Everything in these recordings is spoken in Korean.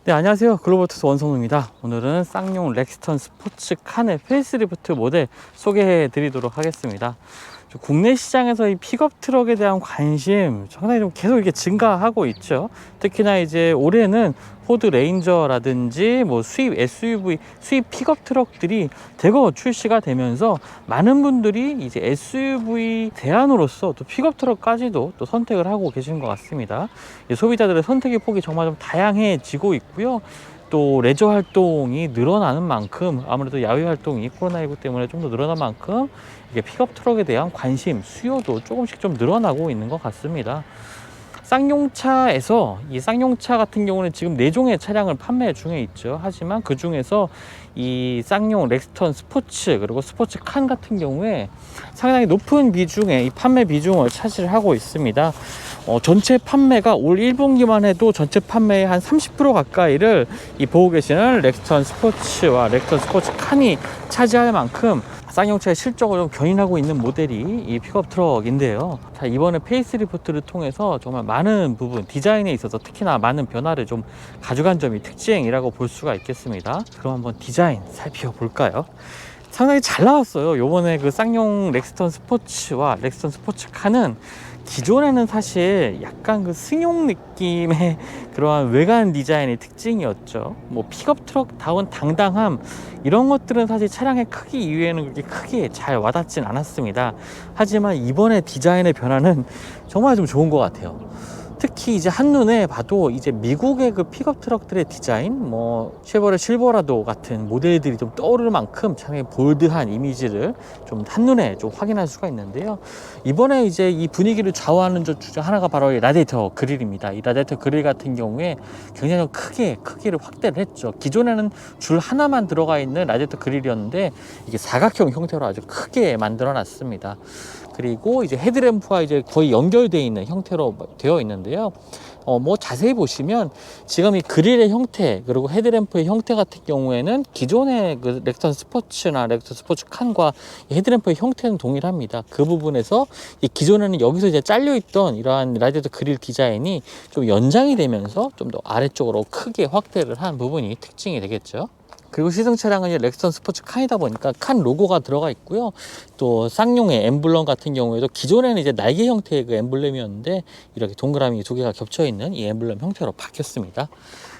네, 안녕하세요. 글로벌투스 원성우입니다. 오늘은 쌍용 렉스턴 스포츠 칸의 페이스리프트 모델 소개해 드리도록 하겠습니다. 국내 시장에서 이 픽업 트럭에 대한 관심 상당히 좀 계속 이렇게 증가하고 있죠. 특히나 이제 올해는 포드 레인저라든지 뭐 수입 SUV, 수입 픽업 트럭들이 대거 출시가 되면서 많은 분들이 이제 SUV 대안으로서 또 픽업 트럭까지도 또 선택을 하고 계신 것 같습니다. 소비자들의 선택의 폭이 정말 좀 다양해지고 있고요. 또 레저 활동이 늘어나는 만큼 아무래도 야외 활동이 코로나19 때문에 좀 더 늘어난 만큼 이게 픽업 트럭에 대한 관심, 수요도 조금씩 좀 늘어나고 있는 것 같습니다. 쌍용차에서 이 쌍용차 같은 경우는 지금 4종의 차량을 판매 중에 있죠. 하지만 그 중에서 이 쌍용 렉스턴 스포츠 그리고 스포츠 칸 같은 경우에 상당히 높은 비중의 이 판매 비중을 차지하고 있습니다. 전체 판매가 올 1분기만 해도 전체 판매의 한 30% 가까이를 이 보고 계시는 렉스턴 스포츠와 렉스턴 스포츠 칸이 차지할 만큼 쌍용차의 실적을 좀 견인하고 있는 모델이 이 픽업 트럭인데요. 자, 이번에 페이스리프트를 통해서 정말 많은 부분, 디자인에 있어서 특히나 많은 변화를 좀 가져간 점이 특징이라고 볼 수가 있겠습니다. 그럼 한번 디자인 살펴볼까요? 상당히 잘 나왔어요. 요번에 그 쌍용 렉스턴 스포츠와 렉스턴 스포츠 칸은 기존에는 사실 약간 그 승용 느낌의 그러한 외관 디자인의 특징이었죠. 뭐 픽업 트럭다운 당당함 이런 것들은 사실 차량의 크기 이외에는 그렇게 크게 잘 와닿진 않았습니다. 하지만 이번에 디자인의 변화는 정말 좀 좋은 것 같아요. 특히 이제 한눈에 봐도 이제 미국의 그 픽업 트럭들의 디자인, 뭐 쉐보레 실버라도 같은 모델들이 좀 떠오를 만큼 상당히 볼드한 이미지를 좀 한눈에 좀 확인할 수가 있는데요. 이번에 이제 이 분위기를 좌우하는 것 중 하나가 바로 이 라디에이터 그릴입니다. 이 라디에이터 그릴 같은 경우에 굉장히 크게 크기를 확대를 했죠. 기존에는 줄 하나만 들어가 있는 라디에이터 그릴이었는데 이게 사각형 형태로 아주 크게 만들어 놨습니다. 그리고 이제 헤드램프와 이제 거의 연결되어 있는 형태로 되어 있는데요. 뭐 자세히 보시면 지금 이 그릴의 형태 그리고 헤드램프의 형태 같은 경우에는 기존의 그 렉스턴 스포츠나 렉스턴 스포츠 칸과 헤드램프의 형태는 동일합니다. 그 부분에서 이 기존에는 여기서 이제 잘려 있던 이러한 라디에이터 그릴 디자인이 좀 연장이 되면서 좀 더 아래쪽으로 크게 확대를 한 부분이 특징이 되겠죠. 그리고 시승 차량은 이제 렉스턴 스포츠 칸이다 보니까 칸 로고가 들어가 있고요. 또 쌍용의 엠블럼 같은 경우에도 기존에는 이제 날개 형태의 그 엠블럼이었는데 이렇게 동그라미 2개가 겹쳐 있는 이 엠블럼 형태로 바뀌었습니다.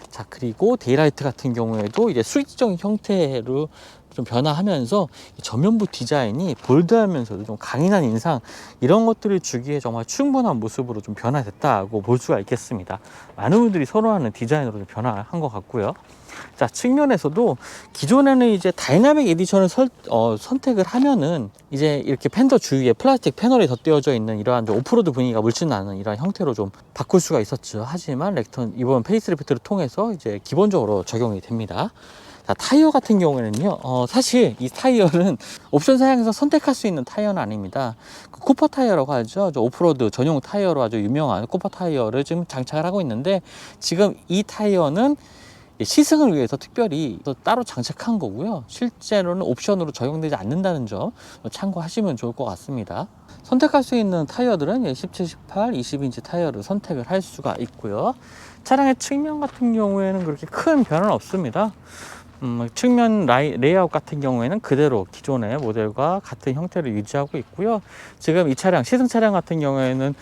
자, 그리고 데이라이트 같은 경우에도 이제 스위치적인 형태로 좀 변화하면서 전면부 디자인이 볼드하면서도 좀 강인한 인상 이런 것들을 주기에 정말 충분한 모습으로 좀 변화됐다고 볼 수가 있겠습니다. 많은 분들이 선호하는 디자인으로 좀 변화한 것 같고요. 자, 측면에서도 기존에는 이제 다이나믹 에디션을 선택을 하면은 이제 이렇게 팬더 주위에 플라스틱 패널이 덧대어져 있는 이러한 오프로드 분위기가 물씬 나는 이러한 형태로 좀 바꿀 수가 있었죠. 하지만 렉턴 이번 페이스리프트를 통해서 이제 기본적으로 적용이 됩니다. 자, 타이어 같은 경우에는요, 사실 이 타이어는 옵션 사양에서 선택할 수 있는 타이어는 아닙니다. 그 쿠퍼 타이어라고 하죠. 오프로드 전용 타이어로 아주 유명한 쿠퍼 타이어를 지금 장착을 하고 있는데 지금 이 타이어는 시승을 위해서 특별히 또 따로 장착한 거고요. 실제로는 옵션으로 적용되지 않는다는 점 참고하시면 좋을 것 같습니다. 선택할 수 있는 타이어들은 17, 18, 20인치 타이어를 선택을 할 수가 있고요. 차량의 측면 같은 경우에는 그렇게 큰 변화는 없습니다. 측면 레이아웃 같은 경우에는 그대로 기존의 모델과 같은 형태를 유지하고 있고요. 지금 이 차량, 시승 차량 같은 경우에는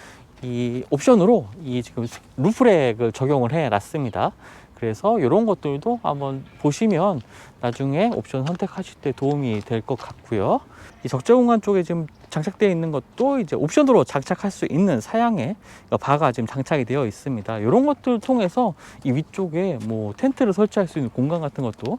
이 옵션으로 이 지금 루프렉을 적용을 해 놨습니다. 그래서 이런 것들도 한번 보시면 나중에 옵션 선택하실 때 도움이 될 것 같고요. 이 적재 공간 쪽에 지금 장착되어 있는 것도 이제 옵션으로 장착할 수 있는 사양의 바가 지금 장착이 되어 있습니다. 이런 것들을 통해서 이 위쪽에 뭐 텐트를 설치할 수 있는 공간 같은 것도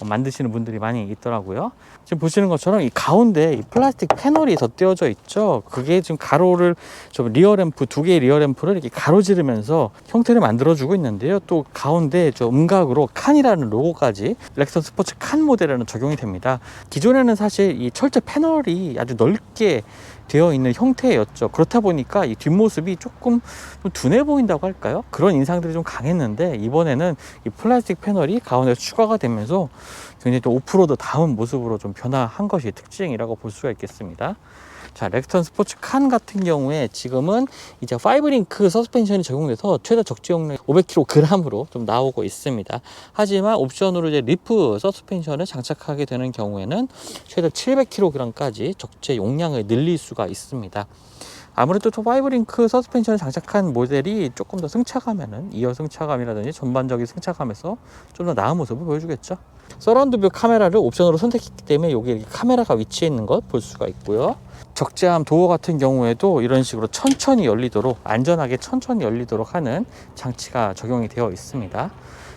만드시는 분들이 많이 있더라고요. 지금 보시는 것처럼 이 가운데 이 플라스틱 패널이 덧대어져 있죠. 그게 지금 가로를 좀 리어램프 2개의 리어램프를 이렇게 가로지르면서 형태를 만들어주고 있는데요. 또 가운데 저 음각으로 칸이라는 로고까지 렉스턴 스포츠 칸 모델에는 적용이 됩니다. 기존에는 사실 이 철제 패널이 아주 넓게 되어 있는 형태였죠. 그렇다 보니까 이 뒷모습이 조금 좀 둔해 보인다고 할까요? 그런 인상들이 좀 강했는데 이번에는 이 플라스틱 패널이 가운데 추가가 되면서 굉장히 좀 오프로드다운 모습으로 좀 변화한 것이 특징이라고 볼 수가 있겠습니다. 자, 렉스턴 스포츠 칸 같은 경우에 지금은 이제 5링크 서스펜션이 적용돼서 최대 적재 용량 500kg으로 좀 나오고 있습니다. 하지만 옵션으로 이제 리프 서스펜션을 장착하게 되는 경우에는 최대 700kg까지 적재 용량을 늘릴 수가 있습니다. 아무래도 5링크 서스펜션을 장착한 모델이 조금 더 승차감에는 2열 승차감이라든지 전반적인 승차감에서 좀 더 나은 모습을 보여주겠죠. 서라운드 뷰 카메라를 옵션으로 선택했기 때문에 여기 이렇게 카메라가 위치해 있는 것 볼 수가 있고요. 적재함 도어 같은 경우에도 이런 식으로 천천히 열리도록, 안전하게 천천히 열리도록 하는 장치가 적용이 되어 있습니다.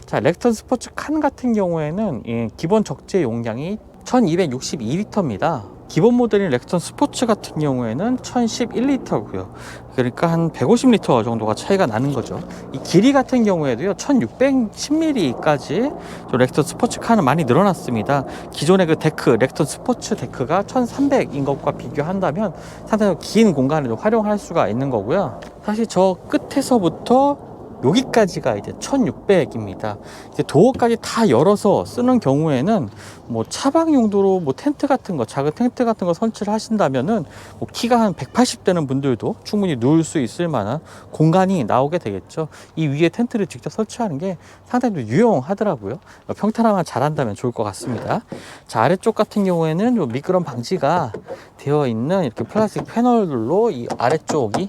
자, 렉스턴 스포츠 칸 같은 경우에는 기본 적재 용량이 1262리터입니다. 기본 모델인 렉스턴 스포츠 같은 경우에는 1011리터고요. 그러니까 한 150리터 정도가 차이가 나는 거죠. 이 길이 같은 경우에도요, 1610mm까지 렉스턴 스포츠 칸은 많이 늘어났습니다. 기존의 그 데크, 렉스턴 스포츠 데크가 1300인 것과 비교한다면 상당히 긴 공간을 활용할 수가 있는 거고요. 사실 저 끝에서부터 여기까지가 이제 1600입니다. 이제 도어까지 다 열어서 쓰는 경우에는 뭐 차박 용도로 뭐 텐트 같은 거, 작은 텐트 같은 거 설치를 하신다면은 뭐 키가 한 180 되는 분들도 충분히 누울 수 있을 만한 공간이 나오게 되겠죠. 이 위에 텐트를 직접 설치하는 게 상당히 좀 유용하더라고요. 평탄화만 잘한다면 좋을 것 같습니다. 자, 아래쪽 같은 경우에는 요 미끄럼 방지가 되어 있는 이렇게 플라스틱 패널들로 이 아래쪽이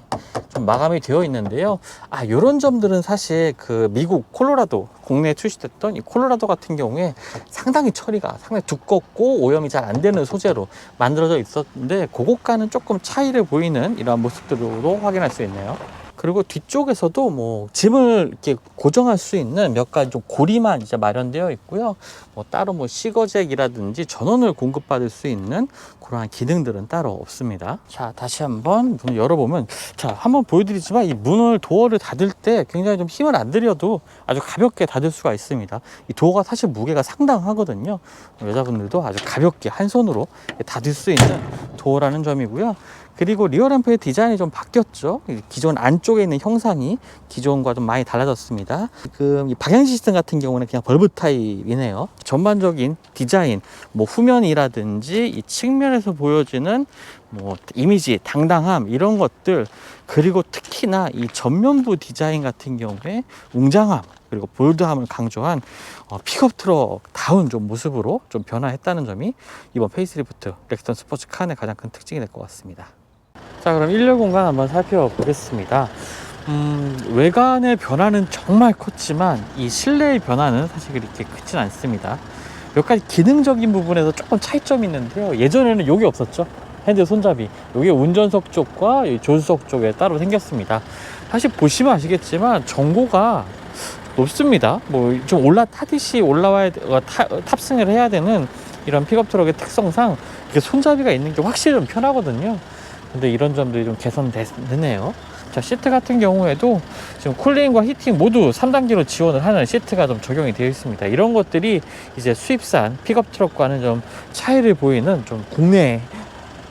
좀 마감이 되어 있는데요. 요런 점들은 사실 그 미국 콜로라도, 국내에 출시됐던 이 콜로라도 같은 경우에 상당히 처리가 상당히 두껍고 오염이 잘 안 되는 소재로 만들어져 있었는데, 그것과는 조금 차이를 보이는 이러한 모습들로 확인할 수 있네요. 그리고 뒤쪽에서도 뭐 짐을 이렇게 고정할 수 있는 몇 가지 좀 고리만 이제 마련되어 있고요. 뭐 따로 뭐 시거잭이라든지 전원을 공급받을 수 있는 그러한 기능들은 따로 없습니다. 자, 다시 한번 문을 열어보면, 자, 한번 보여드리지만 이 문을, 도어를 닫을 때 굉장히 좀 힘을 안 들여도 아주 가볍게 닫을 수가 있습니다. 이 도어가 사실 무게가 상당하거든요. 여자분들도 아주 가볍게 한 손으로 닫을 수 있는 도어라는 점이고요. 그리고 리어 램프의 디자인이 좀 바뀌었죠. 기존 안쪽에 있는 형상이 기존과 좀 많이 달라졌습니다. 지금 이 방향 시스템 같은 경우는 그냥 벌브 타입이네요. 전반적인 디자인, 뭐 후면이라든지 이 측면에서 보여지는 뭐 이미지, 당당함, 이런 것들, 그리고 특히나 이 전면부 디자인 같은 경우에 웅장함 그리고 볼드함을 강조한 픽업 트럭 다운 좀 모습으로 좀 변화했다는 점이 이번 페이스리프트 렉스턴 스포츠 칸의 가장 큰 특징이 될 것 같습니다. 자, 그럼 1열 공간 한번 살펴보겠습니다. 외관의 변화는 정말 컸지만 이 실내의 변화는 사실 그렇게 크진 않습니다. 몇 가지 기능적인 부분에서 조금 차이점이 있는데요. 예전에는 여기 없었죠. 핸들 손잡이, 여기 운전석 쪽과 조수석 쪽에 따로 생겼습니다. 사실 보시면 아시겠지만 전고가 높습니다. 뭐 좀 올라타듯이 탑승을 해야 되는 이런 픽업 트럭의 특성상 이렇게 손잡이가 있는 게 확실히 좀 편하거든요. 근데 이런 점들이 좀 개선되네요. 자, 시트 같은 경우에도 지금 쿨링과 히팅 모두 3단계로 지원을 하는 시트가 좀 적용이 되어 있습니다. 이런 것들이 이제 수입산 픽업 트럭과는 좀 차이를 보이는, 좀 국내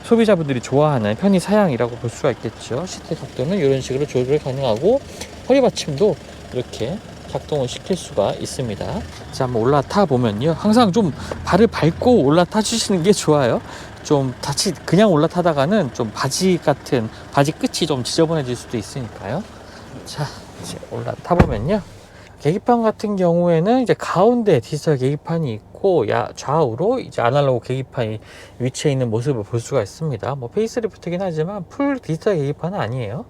소비자분들이 좋아하는 편의 사양이라고 볼 수가 있겠죠. 시트 각도는 이런 식으로 조절이 가능하고 허리 받침도 이렇게 작동을 시킬 수가 있습니다. 자, 한번 올라타 보면요, 항상 좀 발을 밟고 올라타 주시는 게 좋아요. 좀 다치 그냥 올라타다가는 좀 바지 끝이 좀 지저분해질 수도 있으니까요. 자, 이제 올라타 보면요, 계기판 같은 경우에는 이제 가운데 디지털 계기판이 있고 좌우로 이제 아날로그 계기판이 위치해 있는 모습을 볼 수가 있습니다. 뭐 페이스리프트긴 하지만 풀 디지털 계기판은 아니에요.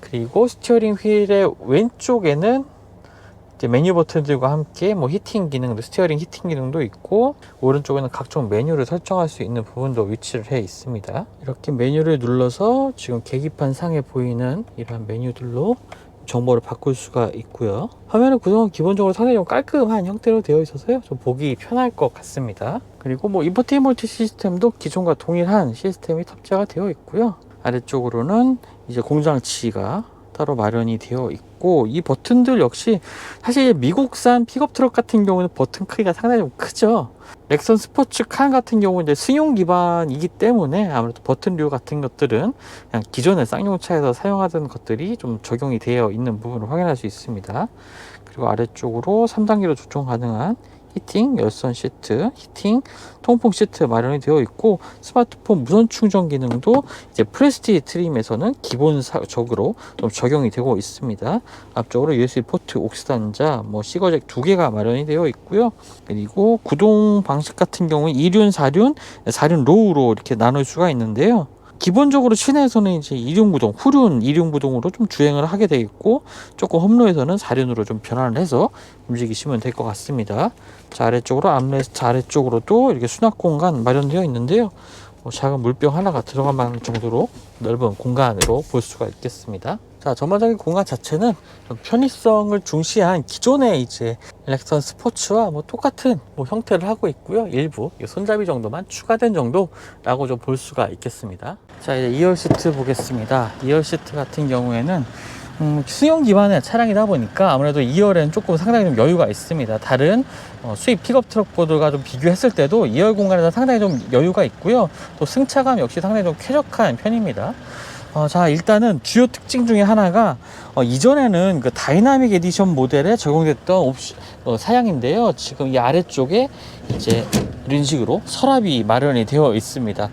그리고 스티어링 휠의 왼쪽에는 이제 메뉴 버튼들과 함께 뭐 히팅 기능도, 스티어링 히팅 기능도 있고, 오른쪽에는 각종 메뉴를 설정할 수 있는 부분도 위치를 해 있습니다. 이렇게 메뉴를 눌러서 지금 계기판 상에 보이는 이러한 메뉴들로 정보를 바꿀 수가 있고요. 화면의 구성은 기본적으로 상당히 좀 깔끔한 형태로 되어 있어서요, 좀 보기 편할 것 같습니다. 그리고 뭐 인포테인먼트 시스템도 기존과 동일한 시스템이 탑재가 되어 있고요. 아래쪽으로는 이제 공장치가 따로 마련이 되어 있고, 이 버튼들 역시 사실 미국산 픽업 트럭 같은 경우는 버튼 크기가 상당히 좀 크죠. 렉선 스포츠 칸 같은 경우는 이제 승용 기반이기 때문에 아무래도 버튼류 같은 것들은 그냥 기존의 쌍용차에서 사용하던 것들이 좀 적용이 되어 있는 부분을 확인할 수 있습니다. 그리고 아래쪽으로 3단계로 조정 가능한 히팅, 열선 시트, 히팅, 통풍 시트 마련이 되어 있고, 스마트폰 무선 충전 기능도 이제 프레스티지 트림에서는 기본적으로 좀 적용이 되고 있습니다. 앞쪽으로 USB 포트, 옥스 단자, 시거잭 2개가 마련이 되어 있고요. 그리고 구동 방식 같은 경우에 2륜, 4륜, 4륜 로우로 이렇게 나눌 수가 있는데요. 기본적으로 시내에서는 이제 2륜 구동, 후륜 2륜 구동으로 좀 주행을 하게 되겠고, 조금 험로에서는 4륜으로 좀 변환을 해서 움직이시면 될 것 같습니다. 자, 아래쪽으로 암레스트 아래쪽으로도 이렇게 수납 공간 마련되어 있는데요. 작은 물병 하나가 들어갈 만한 정도로 넓은 공간으로 볼 수가 있겠습니다. 자, 전반적인 공간 자체는 좀 편의성을 중시한 기존의 이제 렉선 스포츠와 똑같은 형태를 하고 있고요. 일부 손잡이 정도만 추가된 정도라고 좀 볼 수가 있겠습니다. 자, 이제 2열 시트 보겠습니다. 2열 시트 같은 경우에는 승용 기반의 차량이다 보니까 아무래도 2열에는 조금 상당히 좀 여유가 있습니다. 다른 수입 픽업 트럭보드가 좀 비교했을 때도 2열 공간에서 상당히 좀 여유가 있고요. 또 승차감 역시 상당히 좀 쾌적한 편입니다. 자, 일단은 주요 특징 중에 하나가 이전에는 그 다이나믹 에디션 모델에 적용됐던 사양인데요. 지금 이 아래쪽에 이제 이런 식으로 서랍이 마련이 되어 있습니다.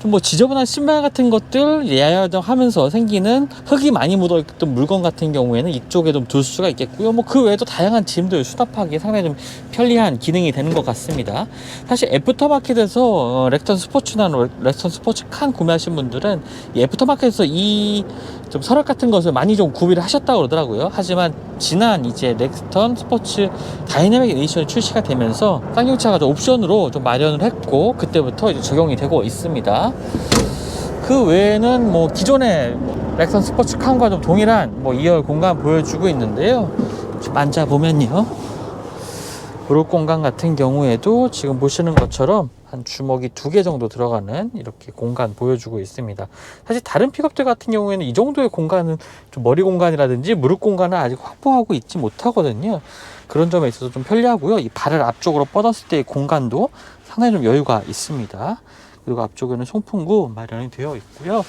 좀 지저분한 신발 같은 것들 야야하면서 생기는 흙이 많이 묻어있던 물건 같은 경우에는 이쪽에 좀 둘 수가 있겠고요. 그 외에도 다양한 짐들 수납하기에 상당히 좀 편리한 기능이 되는 것 같습니다. 사실 애프터마켓에서 렉턴 스포츠나 렉턴 스포츠 칸 구매하신 분들은 이 애프터마켓에서 이 좀 서랍 같은 것을 많이 좀 구비를 하셨다고 그러더라고요. 하지만 지난 이제 렉턴 스포츠 다이내믹 에디션이 출시가 되면서 쌍용차가 좀 옵션으로 좀 마련을 했고, 그때부터 이제 적용이 되고 있습니다. 그 외에는 기존의 렉선 스포츠 칸과 좀 동일한 2열 공간 보여주고 있는데요. 만져보면요, 무릎 공간 같은 경우에도 지금 보시는 것처럼 한 주먹이 2개 정도 들어가는 이렇게 공간 보여주고 있습니다. 사실 다른 픽업들 같은 경우에는 이 정도의 공간은 좀 머리 공간이라든지 무릎 공간을 아직 확보하고 있지 못하거든요. 그런 점에 있어서 좀 편리하고요. 이 발을 앞쪽으로 뻗었을 때의 공간도 상당히 좀 여유가 있습니다. 그리고 앞쪽에는 송풍구 마련이 되어 있고요.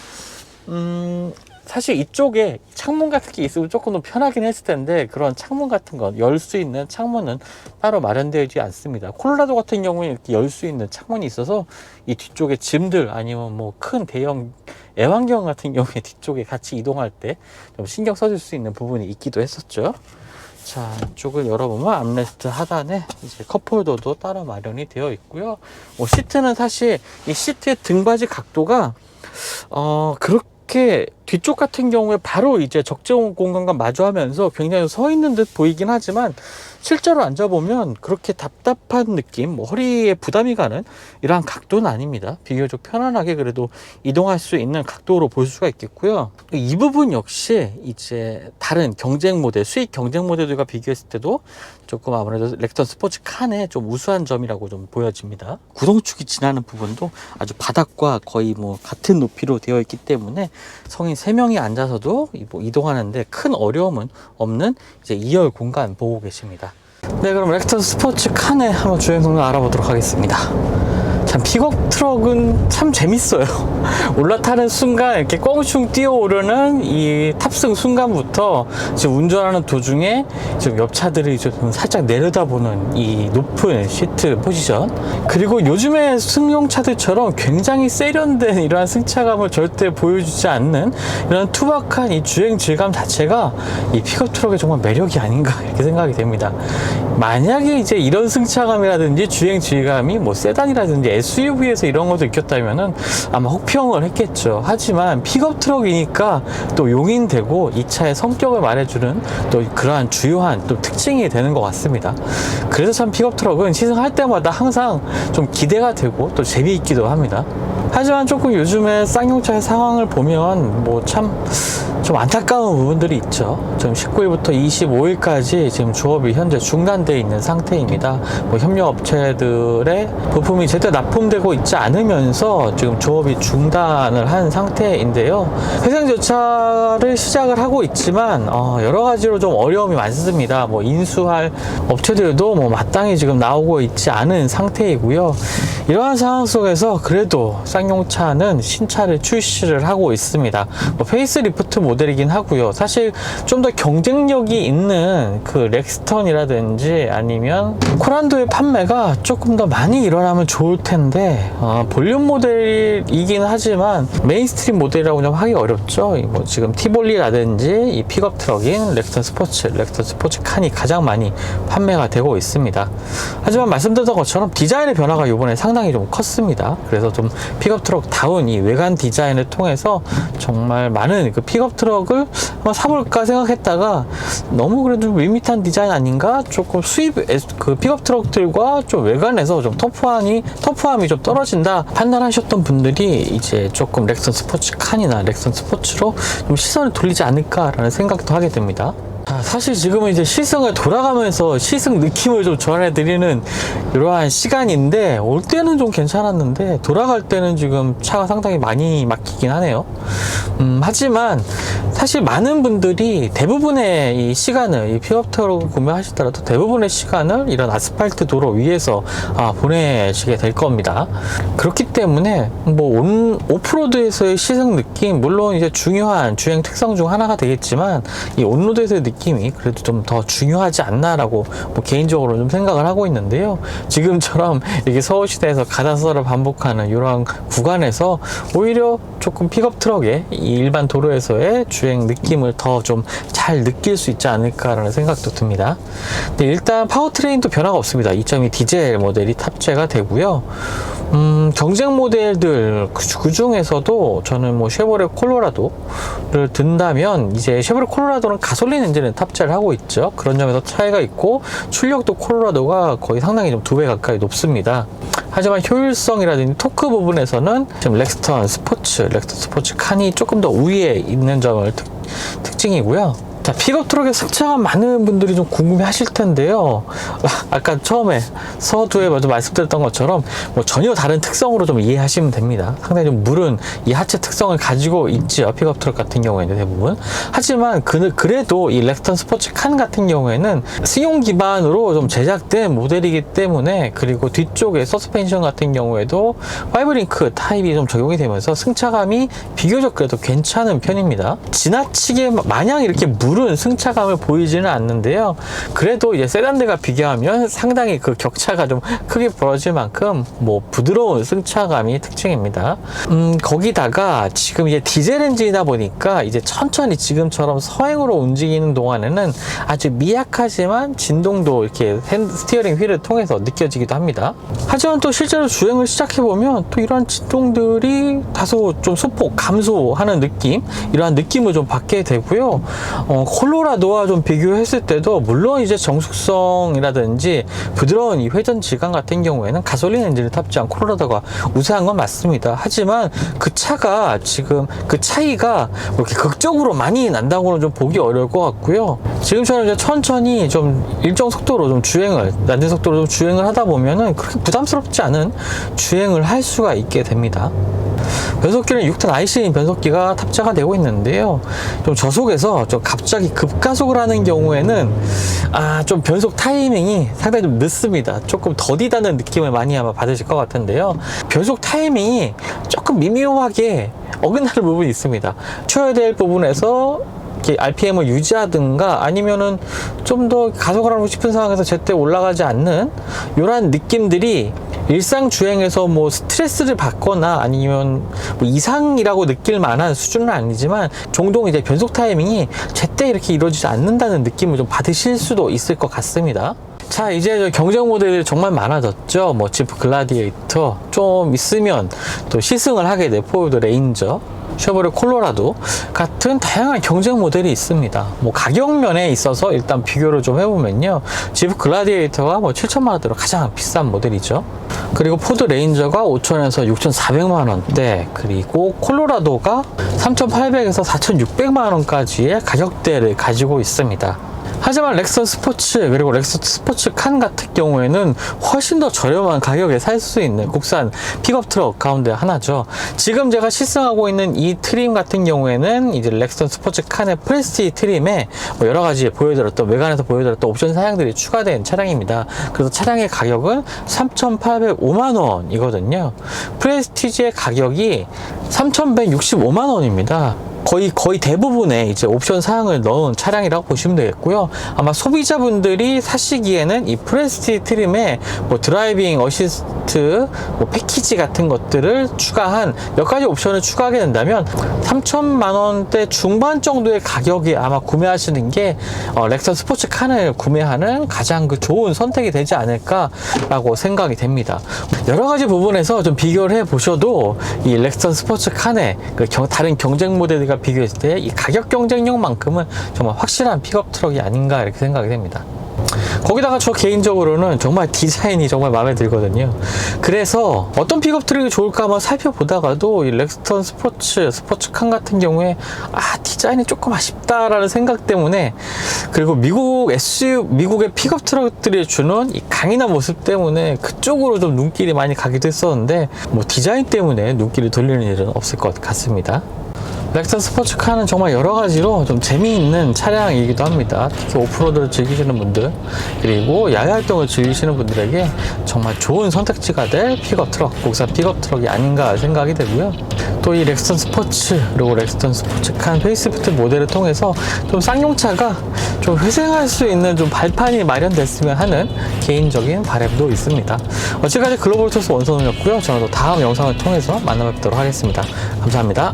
사실 이쪽에 창문 같은 게 있으면 조금 더 편하긴 했을 텐데, 그런 창문 같은 건 열 수 있는 창문은 따로 마련되어 있지 않습니다. 콜로라도 같은 경우에 이렇게 열 수 있는 창문이 있어서 이 뒤쪽에 짐들 아니면 큰 대형 애완경 같은 경우에 뒤쪽에 같이 이동할 때 좀 신경 써줄 수 있는 부분이 있기도 했었죠. 자, 이쪽을 열어보면 암레스트 하단에 이제 컵홀더도 따로 마련이 되어 있고요. 시트는 사실 이 시트의 등받이 각도가 그렇게 뒤쪽 같은 경우에 바로 이제 적재 공간과 마주하면서 굉장히 서 있는 듯 보이긴 하지만, 실제로 앉아보면 그렇게 답답한 느낌, 허리에 부담이 가는 이러한 각도는 아닙니다. 비교적 편안하게 그래도 이동할 수 있는 각도로 볼 수가 있겠고요. 이 부분 역시 이제 다른 경쟁 모델, 수익 경쟁 모델들과 비교했을 때도 조금 아무래도 렉턴 스포츠 칸의 좀 우수한 점이라고 좀 보여집니다. 구동축이 지나는 부분도 아주 바닥과 거의 같은 높이로 되어 있기 때문에 성인 3명이 앉아서도 이동하는데 큰 어려움은 없는 이제 2열 공간 보고 계십니다. 네, 그럼 렉턴 스포츠 칸의 한번 주행 성능 알아보도록 하겠습니다. 참 픽업 트럭은 참 재밌어요. 올라타는 순간 이렇게 껑충 뛰어오르는 이 탑승 순간부터 지금 운전하는 도중에 지금 옆차들이 좀 살짝 내려다보는 이 높은 시트 포지션, 그리고 요즘의 승용차들처럼 굉장히 세련된 이러한 승차감을 절대 보여주지 않는 이런 투박한 이 주행 질감 자체가 이 픽업 트럭의 정말 매력이 아닌가 이렇게 생각이 됩니다. 만약에 이제 이런 승차감이라든지 주행 질감이 세단이라든지 SUV에서 이런 것도 느꼈다면은 아마 혹평을 했겠죠. 하지만 픽업 트럭이니까 또 용인되고 이 차의 성격을 말해주는 또 그러한 주요한 또 특징이 되는 것 같습니다. 그래서 참 픽업 트럭은 시승할 때마다 항상 좀 기대가 되고 또 재미있기도 합니다. 하지만 조금 요즘에 쌍용차의 상황을 보면 참 좀 안타까운 부분들이 있죠. 지금 19일부터 25일까지 지금 조업이 현재 중단되어 있는 상태입니다. 협력업체들의 부품이 제때 납품되고 있지 않으면서 지금 조업이 중단을 한 상태인데요. 회생조차를 시작을 하고 있지만 여러 가지로 좀 어려움이 많습니다. 인수할 업체들도 마땅히 지금 나오고 있지 않은 상태이고요. 이러한 상황 속에서 그래도 쌍용차는 신차를 출시를 하고 있습니다. 페이스리프트 모델 모델이긴 하고요. 사실 좀 더 경쟁력이 있는 그 렉스턴이라든지 아니면 코란도의 판매가 조금 더 많이 일어나면 좋을 텐데 볼륨 모델이긴 하지만 메인스트림 모델이라고 좀 하기 어렵죠. 뭐 지금 티볼리라든지 이 픽업 트럭인 렉스턴 스포츠 칸이 가장 많이 판매가 되고 있습니다. 하지만 말씀드렸던 것처럼 디자인의 변화가 이번에 상당히 좀 컸습니다. 그래서 좀 픽업 트럭 다운 이 외관 디자인을 통해서 정말 많은 그 픽업 트럭을 한번 사볼까 생각했다가 너무 그래도 좀 밋밋한 디자인 아닌가? 조금 수입 그 픽업 트럭들과 좀 외관에서 좀 터프함이 좀 떨어진다 판단하셨던 분들이 이제 조금 렉선 스포츠 칸이나 렉선 스포츠로 좀 시선을 돌리지 않을까라는 생각도 하게 됩니다. 사실 지금은 이제 시승을 돌아가면서 시승 느낌을 좀 전해드리는 이러한 시간인데, 올 때는 좀 괜찮았는데 돌아갈 때는 지금 차가 상당히 많이 막히긴 하네요. 하지만 사실 많은 분들이 대부분의 이 시간을 이 픽업트럭을 구매하시더라도 대부분의 시간을 이런 아스팔트 도로 위에서 보내시게 될 겁니다. 그렇기 때문에 뭐 오프로드에서의 시승 느낌, 물론 이제 중요한 주행 특성 중 하나가 되겠지만 이 온로드에서의 느낌이 그래도 좀 더 중요하지 않나라고 뭐 개인적으로 좀 생각을 하고 있는데요. 지금처럼 이렇게 서울시내에서 가다서를 반복하는 이러한 구간에서 오히려 조금 픽업 트럭의 이 일반 도로에서의 주행 느낌을 더 좀 잘 느낄 수 있지 않을까라는 생각도 듭니다. 근데 일단 파워트레인도 변화가 없습니다. 2.2 디젤 모델이 탑재가 되고요. 경쟁 모델들 그 중에서도 저는 뭐 쉐보레 콜로라도를 든다면 이제 쉐보레 콜로라도는 가솔린 엔진을 탑재를 하고 있죠. 그런 점에서 차이가 있고 출력도 콜로라도가 거의 상당히 좀 2배 가까이 높습니다. 하지만 효율성이라든지 토크 부분에서는 지금 렉스턴 스포츠 칸이 조금 더 우위에 있는 점을 특징이고요. 자, 픽업 트럭의 승차가 많은 분들이 좀 궁금해 하실 텐데요. 아까 처음에 서두에 먼저 말씀드렸던 것처럼 뭐 전혀 다른 특성으로 좀 이해하시면 됩니다. 상당히 좀 무른 이 하체 특성을 가지고 있지요. 픽업 트럭 같은 경우에는 대부분. 하지만 그래도 이 렉스턴 스포츠 칸 같은 경우에는 승용 기반으로 좀 제작된 모델이기 때문에, 그리고 뒤쪽에 서스펜션 같은 경우에도 5링크 타입이 좀 적용이 되면서 승차감이 비교적 그래도 괜찮은 편입니다. 지나치게 마냥 이렇게 무른 승차감을 보이지는 않는데요. 그래도 이제 세단들과 비교하면 상당히 그 격차가 좀 크게 벌어질 만큼 뭐 부드러운 승차감이 특징입니다. 거기다가 지금 이제 디젤 엔진이다 보니까 이제 천천히 지금처럼 서행으로 움직이는 동안에는 아주 미약하지만 진동도 이렇게 스티어링 휠을 통해서 느껴지기도 합니다. 하지만 또 실제로 주행을 시작해보면 또 이러한 진동들이 다소 좀 소폭 감소하는 느낌, 이러한 느낌을 좀 받게 되고요. 콜로라도와 좀 비교했을 때도 물론 이제 정숙성이라든지 부드러운 이 회전 질감 같은 경우에는 가솔린 엔진을 탑재한 콜로라도가 우세한 건 맞습니다. 하지만 그 차가 지금 그 차이가 그렇게 극적으로 많이 난다고는 좀 보기 어려울 것 같고요. 지금처럼 이제 천천히 좀 일정 속도로 좀 낮은 속도로 좀 주행을 하다 보면은 그렇게 부담스럽지 않은 주행을 할 수가 있게 됩니다. 변속기는 6단 IC 변속기가 탑재가 되고 있는데요. 좀 저속에서 좀 갑자기 급가속을 하는 경우에는 좀 변속 타이밍이 상당히 좀 늦습니다. 조금 더디다는 느낌을 많이 아마 받으실 것 같은데요. 변속 타이밍이 조금 미묘하게 어긋나는 부분이 있습니다. 쳐야 될 부분에서 RPM을 유지하든가 아니면은 좀 더 가속을 하고 싶은 상황에서 제때 올라가지 않는 이러한 느낌들이 일상 주행에서 뭐 스트레스를 받거나 아니면 뭐 이상이라고 느낄 만한 수준은 아니지만 종종 이제 변속 타이밍이 제때 이렇게 이루어지지 않는다는 느낌을 좀 받으실 수도 있을 것 같습니다. 자, 이제 경쟁 모델이 정말 많아졌죠. 뭐 지프 글라디에이터, 좀 있으면 또 시승을 하게 될 포드 레인저, 쉐보레 콜로라도 같은 다양한 경쟁 모델이 있습니다. 뭐 가격 면에 있어서 일단 비교를 좀 해보면요, 지프 글라디에이터가 뭐 7천만 원대로 가장 비싼 모델이죠. 그리고 포드 레인저가 5천에서 6,400만 원대, 그리고 콜로라도가 3,800에서 4,600만 원까지의 가격대를 가지고 있습니다. 하지만 렉선 스포츠 그리고 렉선 스포츠 칸 같은 경우에는 훨씬 더 저렴한 가격에 살 수 있는 국산 픽업 트럭 가운데 하나죠. 지금 제가 시승하고 있는 이 트림 같은 경우에는 이제 렉선 스포츠 칸의 프레스티 트림에 뭐 여러 가지 보여드렸던 외관에서 보여드렸던 옵션 사양들이 추가된 차량입니다. 그래서 차량의 가격은 3,805만 원이거든요. 프레스티지의 가격이 3,165만 원입니다. 거의 대부분의 이제 옵션 사양을 넣은 차량이라고 보시면 되겠고요. 아마 소비자분들이 사시기에는 이 프레스티지 트림에 뭐 드라이빙 어시스트 뭐 패키지 같은 것들을 추가한 몇 가지 옵션을 추가하게 된다면 3천만 원대 중반 정도의 가격에 아마 구매하시는 게 렉선 스포츠 칸을 구매하는 가장 좋은 선택이 되지 않을까라고 생각이 됩니다. 여러 가지 부분에서 좀 비교를 해 보셔도 이 렉선 스포츠 칸의 다른 경쟁 모델들과 비교했을 때 이 가격 경쟁력만큼은 정말 확실한 픽업 트럭이 아닌가 이렇게 생각이 됩니다. 거기다가 저 개인적으로는 정말 디자인이 정말 마음에 들거든요. 그래서 어떤 픽업 트럭이 좋을까 한번 살펴보다가도 이 렉스턴 스포츠칸 같은 경우에 디자인이 조금 아쉽다라는 생각 때문에, 그리고 미국의 픽업 트럭들이 주는 이 강인한 모습 때문에 그쪽으로 좀 눈길이 많이 가기도 했었는데, 뭐 디자인 때문에 눈길을 돌리는 일은 없을 것 같습니다. 렉선 스포츠카는 정말 여러 가지로 좀 재미있는 차량이기도 합니다. 특히 오프로드를 즐기시는 분들, 그리고 야외 활동을 즐기시는 분들에게 정말 좋은 선택지가 될 픽업 트럭, 국산 픽업 트럭이 아닌가 생각이 되고요. 또 이 렉선 스포츠 그리고 렉선 스포츠칸 페이스리프트 모델을 통해서 좀 쌍용차가 좀 회생할 수 있는 좀 발판이 마련됐으면 하는 개인적인 바람도 있습니다. 지금까지 글로벌 토스 원선우였고요. 저는 또 다음 영상을 통해서 만나 뵙도록 하겠습니다. 감사합니다.